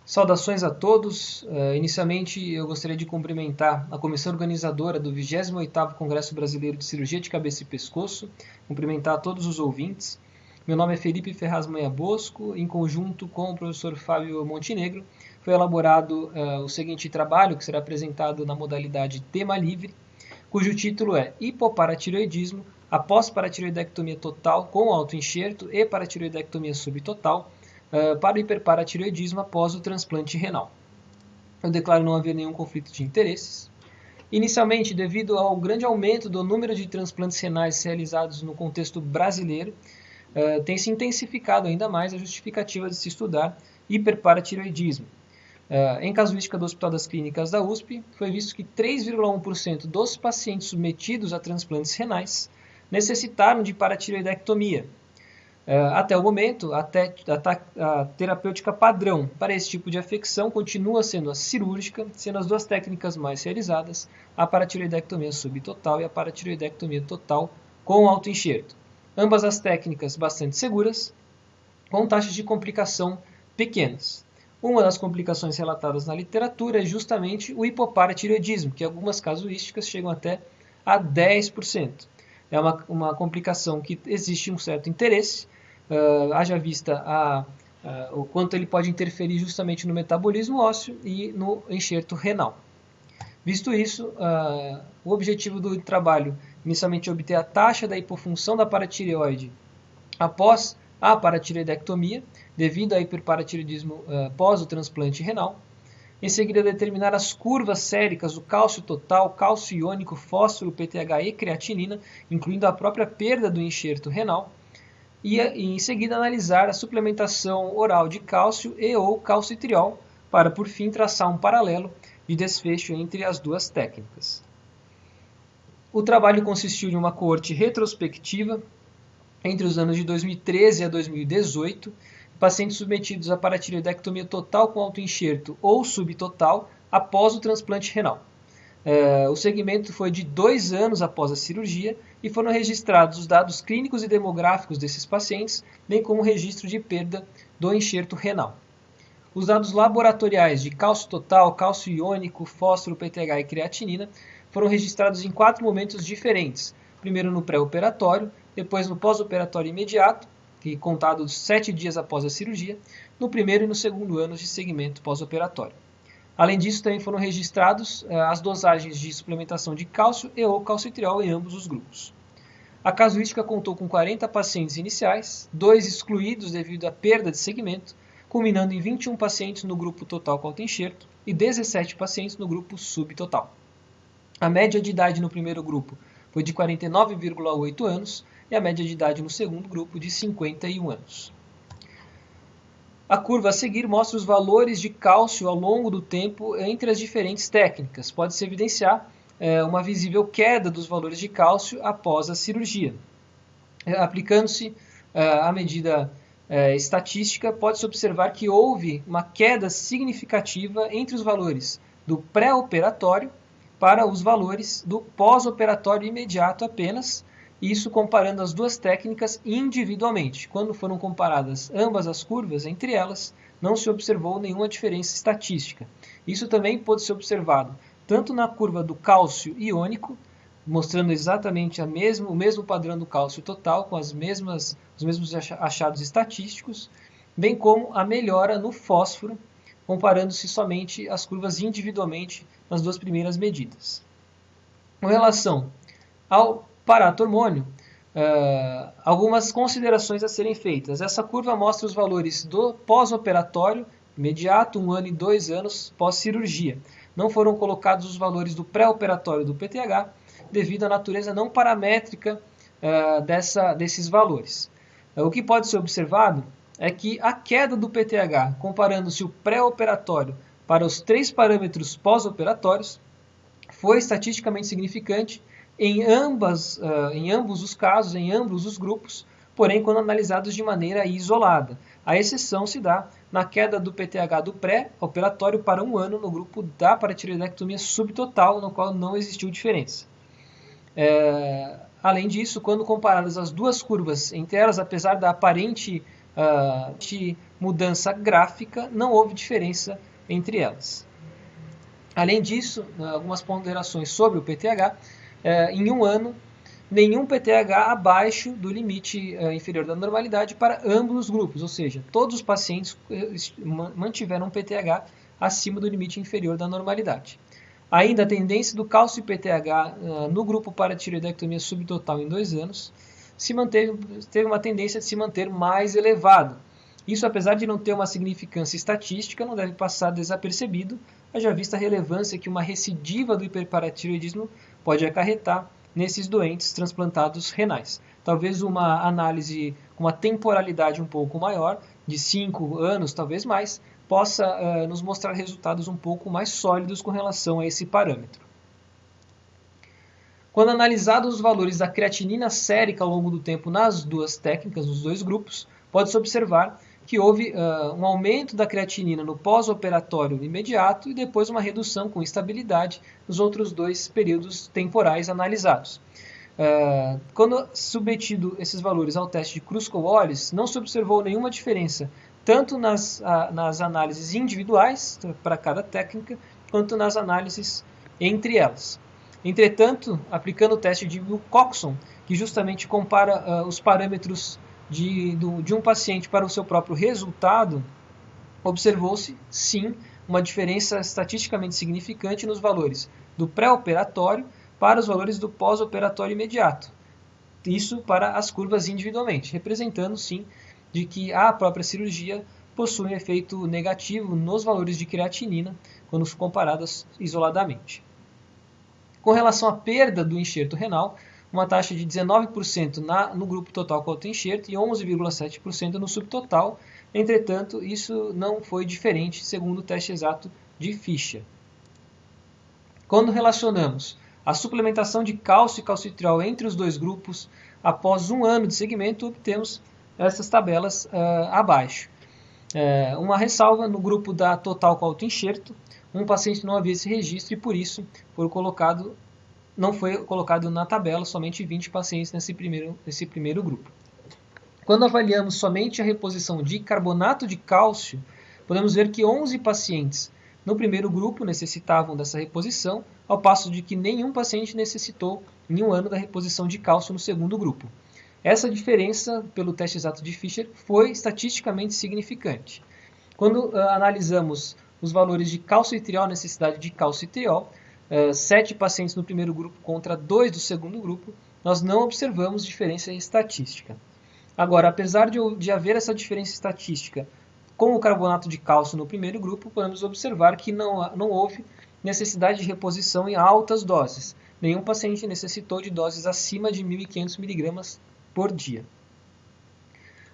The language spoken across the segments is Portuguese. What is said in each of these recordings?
Saudações a todos. Inicialmente, eu gostaria de cumprimentar a comissão organizadora do 28º Congresso Brasileiro de Cirurgia de Cabeça e Pescoço, cumprimentar a todos os ouvintes. Meu nome é Felipe Ferraz Manha Bosco, em conjunto com o professor Fábio Montenegro, foi elaborado o seguinte trabalho, que será apresentado na modalidade tema livre, cujo título é Hipoparatireoidismo após paratireoidectomia total com autoenxerto e paratireoidectomia subtotal, para o hiperparatireoidismo após o transplante renal. Eu declaro não haver nenhum conflito de interesses. Inicialmente, devido ao grande aumento do número de transplantes renais realizados no contexto brasileiro, tem se intensificado ainda mais a justificativa de se estudar hiperparatireoidismo. Em casuística do Hospital das Clínicas da USP, foi visto que 3,1% dos pacientes submetidos a transplantes renais necessitaram de paratireoidectomia. Até o momento, a terapêutica padrão para esse tipo de afecção continua sendo a cirúrgica, sendo as duas técnicas mais realizadas, a paratireoidectomia subtotal e a paratireoidectomia total com autoenxerto. Ambas as técnicas bastante seguras, com taxas de complicação pequenas. Uma das complicações relatadas na literatura é justamente o hipoparatireoidismo, que em algumas casuísticas chegam até a 10%. É uma complicação que existe um certo interesse, haja vista o quanto ele pode interferir justamente no metabolismo ósseo e no enxerto renal. Visto isso, o objetivo do trabalho inicialmente é obter a taxa da hipofunção da paratireoide após a paratireoidectomia, devido ao hiperparatireoidismo pós o transplante renal. Em seguida, determinar as curvas séricas do cálcio total, cálcio iônico, fósforo, PTH e creatinina, incluindo a própria perda do enxerto renal. E em seguida, analisar a suplementação oral de cálcio e ou calcitriol, para por fim traçar um paralelo de desfecho entre as duas técnicas. O trabalho consistiu em uma coorte retrospectiva entre os anos de 2013 a 2018, pacientes submetidos a paratireoidectomia total com autoenxerto ou subtotal após o transplante renal. O segmento foi de 2 anos após a cirurgia e foram registrados os dados clínicos e demográficos desses pacientes, bem como o registro de perda do enxerto renal. Os dados laboratoriais de cálcio total, cálcio iônico, fósforo, PTH e creatinina foram registrados em 4 momentos diferentes. Primeiro no pré-operatório, depois no pós-operatório imediato, que contado 7 dias após a cirurgia, no primeiro e no segundo anos de segmento pós-operatório. Além disso, também foram registrados as dosagens de suplementação de cálcio e ou calcitriol em ambos os grupos. A casuística contou com 40 pacientes iniciais, 2 excluídos devido à perda de segmento, culminando em 21 pacientes no grupo total com autoenxerto e 17 pacientes no grupo subtotal. A média de idade no primeiro grupo foi de 49,8 anos e a média de idade no segundo grupo de 51 anos. A curva a seguir mostra os valores de cálcio ao longo do tempo entre as diferentes técnicas. Pode-se evidenciar uma visível queda dos valores de cálcio após a cirurgia. Aplicando-se a medida estatística, pode-se observar que houve uma queda significativa entre os valores do pré-operatório para os valores do pós-operatório imediato apenas, isso comparando as duas técnicas individualmente. Quando foram comparadas ambas as curvas entre elas, não se observou nenhuma diferença estatística. Isso também pôde ser observado tanto na curva do cálcio iônico, mostrando exatamente o mesmo padrão do cálcio total, com os mesmos achados estatísticos, bem como a melhora no fósforo, comparando-se somente as curvas individualmente nas duas primeiras medidas. Com relação ao parato-hormônio, algumas considerações a serem feitas. Essa curva mostra os valores do pós-operatório, imediato, 1 ano e 2 anos pós-cirurgia. Não foram colocados os valores do pré-operatório do PTH, devido à natureza não paramétrica desses valores. O que pode ser observado é que a queda do PTH, comparando-se o pré-operatório para os 3 parâmetros pós-operatórios, foi estatisticamente significante em ambos os casos, em ambos os grupos, porém quando analisados de maneira isolada. A exceção se dá na queda do PTH do pré-operatório para 1 ano no grupo da paratireoidectomia subtotal, no qual não existiu diferença. Além disso, quando comparadas as duas curvas entre elas, apesar da aparente de mudança gráfica, não houve diferença entre elas. Além disso, algumas ponderações sobre o PTH, em um ano, nenhum PTH abaixo do limite inferior da normalidade para ambos os grupos, ou seja, todos os pacientes mantiveram um PTH acima do limite inferior da normalidade. Ainda a tendência do cálcio e PTH no grupo para tireoidectomia subtotal em 2 anos teve uma tendência de se manter mais elevado. Isso, apesar de não ter uma significância estatística, não deve passar desapercebido, haja vista a relevância que uma recidiva do hiperparatireoidismo pode acarretar nesses doentes transplantados renais. Talvez uma análise com uma temporalidade um pouco maior, de 5 anos, talvez mais, possa nos mostrar resultados um pouco mais sólidos com relação a esse parâmetro. Quando analisados os valores da creatinina sérica ao longo do tempo nas duas técnicas, nos dois grupos, pode-se observar que houve um aumento da creatinina no pós-operatório imediato e depois uma redução com estabilidade nos outros 2 períodos temporais analisados. Quando submetido esses valores ao teste de Kruskal-Wallis, não se observou nenhuma diferença, tanto nas análises individuais para cada técnica, quanto nas análises entre elas. Entretanto, aplicando o teste de Wilcoxon, que justamente compara os parâmetros de um paciente para o seu próprio resultado, observou-se, sim, uma diferença estatisticamente significante nos valores do pré-operatório para os valores do pós-operatório imediato. Isso para as curvas individualmente, representando, sim, de que a própria cirurgia possui um efeito negativo nos valores de creatinina quando comparadas isoladamente. Com relação à perda do enxerto renal, uma taxa de 19% no grupo total com autoenxerto e 11,7% no subtotal. Entretanto, isso não foi diferente segundo o teste exato de Fischer. Quando relacionamos a suplementação de cálcio e calcitriol entre os 2 grupos, após 1 ano de segmento, obtemos essas tabelas abaixo. Uma ressalva no grupo da total com autoenxerto, um paciente não havia esse registro e por isso não foi colocado na tabela somente 20 pacientes nesse primeiro grupo. Quando avaliamos somente a reposição de carbonato de cálcio, podemos ver que 11 pacientes no primeiro grupo necessitavam dessa reposição, ao passo de que nenhum paciente necessitou em 1 ano da reposição de cálcio no segundo grupo. Essa diferença, pelo teste exato de Fischer, foi estatisticamente significante. Quando analisamos os valores de calcitriol, necessidade de calcitriol, 7 pacientes no primeiro grupo contra 2 do segundo grupo, nós não observamos diferença estatística. Agora, apesar de haver essa diferença estatística com o carbonato de cálcio no primeiro grupo, podemos observar que não houve necessidade de reposição em altas doses. Nenhum paciente necessitou de doses acima de 1.500 mg por dia.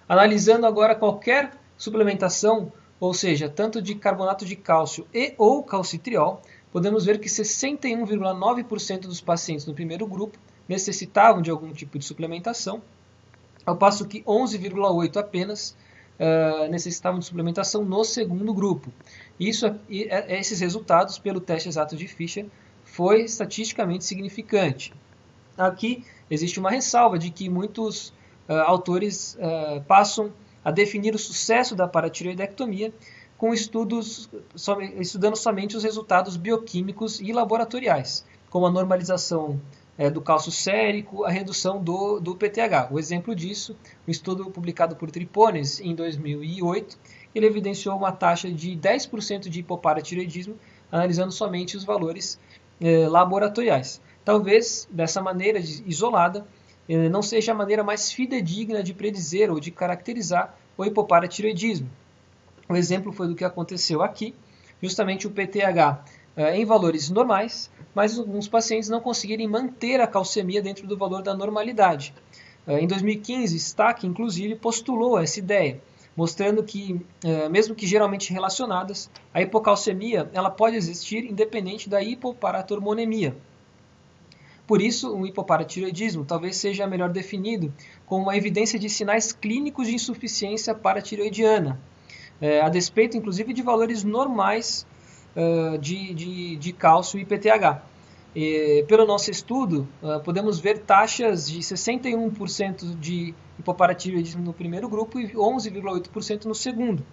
Analisando agora qualquer suplementação, ou seja, tanto de carbonato de cálcio e ou calcitriol, podemos ver que 61,9% dos pacientes no primeiro grupo necessitavam de algum tipo de suplementação, ao passo que 11,8% apenas necessitavam de suplementação no segundo grupo. Esses resultados, pelo teste exato de Fischer, foi estatisticamente significante. Aqui existe uma ressalva de que muitos autores passam a definir o sucesso da paratireoidectomia com estudando somente os resultados bioquímicos e laboratoriais, como a normalização do cálcio sérico, a redução do PTH. O exemplo disso, um estudo publicado por Tripones em 2008, ele evidenciou uma taxa de 10% de hipoparatireoidismo, analisando somente os valores laboratoriais. Talvez, dessa maneira isolada, não seja a maneira mais fidedigna de predizer ou de caracterizar o hipoparatireoidismo. O exemplo foi do que aconteceu aqui, justamente o PTH em valores normais, mas alguns pacientes não conseguirem manter a calcemia dentro do valor da normalidade. Em 2015, Stack, inclusive, postulou essa ideia, mostrando que, mesmo que geralmente relacionadas, a hipocalcemia ela pode existir independente da hipoparatormonemia. Por isso, o hipoparatireoidismo talvez seja melhor definido como uma evidência de sinais clínicos de insuficiência paratireoidiana, a despeito, inclusive, de valores normais de cálcio e PTH. Pelo nosso estudo, podemos ver taxas de 61% de hipoparatiroidismo no primeiro grupo e 11,8% no segundo.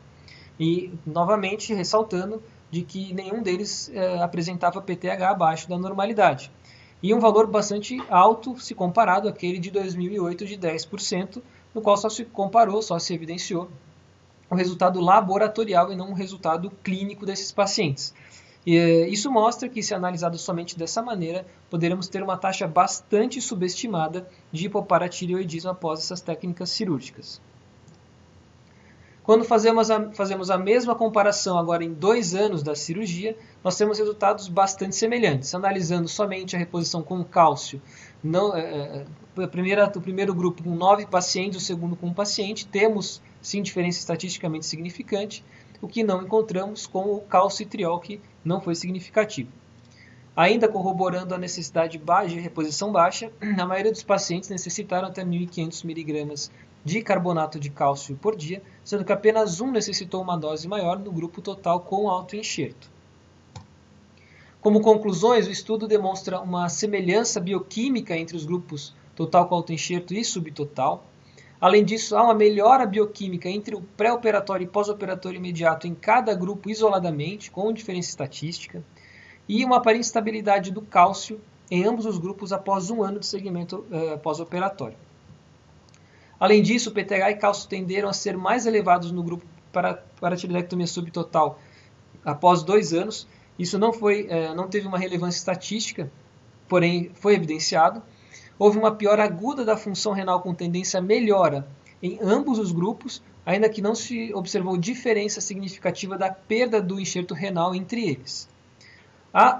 E, novamente, ressaltando de que nenhum deles apresentava PTH abaixo da normalidade. E um valor bastante alto se comparado àquele de 2008 de 10%, no qual só se evidenciou o resultado laboratorial e não o resultado clínico desses pacientes. Isso mostra que, se analisado somente dessa maneira, poderemos ter uma taxa bastante subestimada de hipoparatireoidismo após essas técnicas cirúrgicas. Quando fazemos a mesma comparação agora em 2 anos da cirurgia, nós temos resultados bastante semelhantes. Analisando somente a reposição com cálcio, o primeiro grupo com 9 pacientes, o segundo com 1 paciente, temos sim diferença estatisticamente significante, o que não encontramos com o calcitriol, que não foi significativo. Ainda corroborando a necessidade de reposição baixa, a maioria dos pacientes necessitaram até 1.500 mg de carbonato de cálcio por dia, sendo que apenas um necessitou uma dose maior no grupo total com autoenxerto. Como conclusões, o estudo demonstra uma semelhança bioquímica entre os grupos total com autoenxerto e subtotal. Além disso, há uma melhora bioquímica entre o pré-operatório e pós-operatório imediato em cada grupo isoladamente, com diferença estatística, e uma aparente estabilidade do cálcio em ambos os grupos após 1 ano de segmento pós-operatório. Além disso, o PTH e cálcio tenderam a ser mais elevados no grupo para tireoidectomia subtotal após 2 anos. Isso não teve uma relevância estatística, porém foi evidenciado. Houve uma piora aguda da função renal com tendência a melhora em ambos os grupos, ainda que não se observou diferença significativa da perda do enxerto renal entre eles.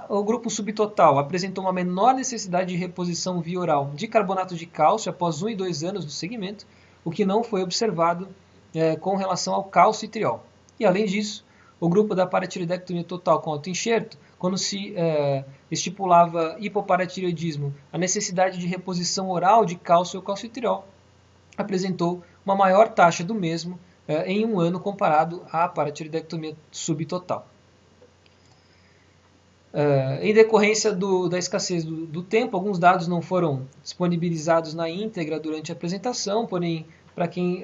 O grupo subtotal apresentou uma menor necessidade de reposição via oral de carbonato de cálcio após 1 e 2 anos do segmento, o que não foi observado com relação ao calcitriol. E além disso, o grupo da paratiroidectomia total com autoenxerto, quando se estipulava hipoparatiroidismo, a necessidade de reposição oral de cálcio ou calcitriol, apresentou uma maior taxa do mesmo em 1 ano comparado à paratiroidectomia subtotal. Em decorrência da escassez do tempo, alguns dados não foram disponibilizados na íntegra durante a apresentação, porém, para quem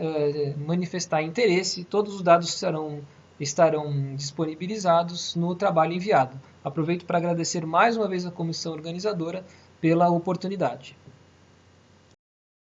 manifestar interesse, todos os dados estarão disponibilizados no trabalho enviado. Aproveito para agradecer mais uma vez à comissão organizadora pela oportunidade.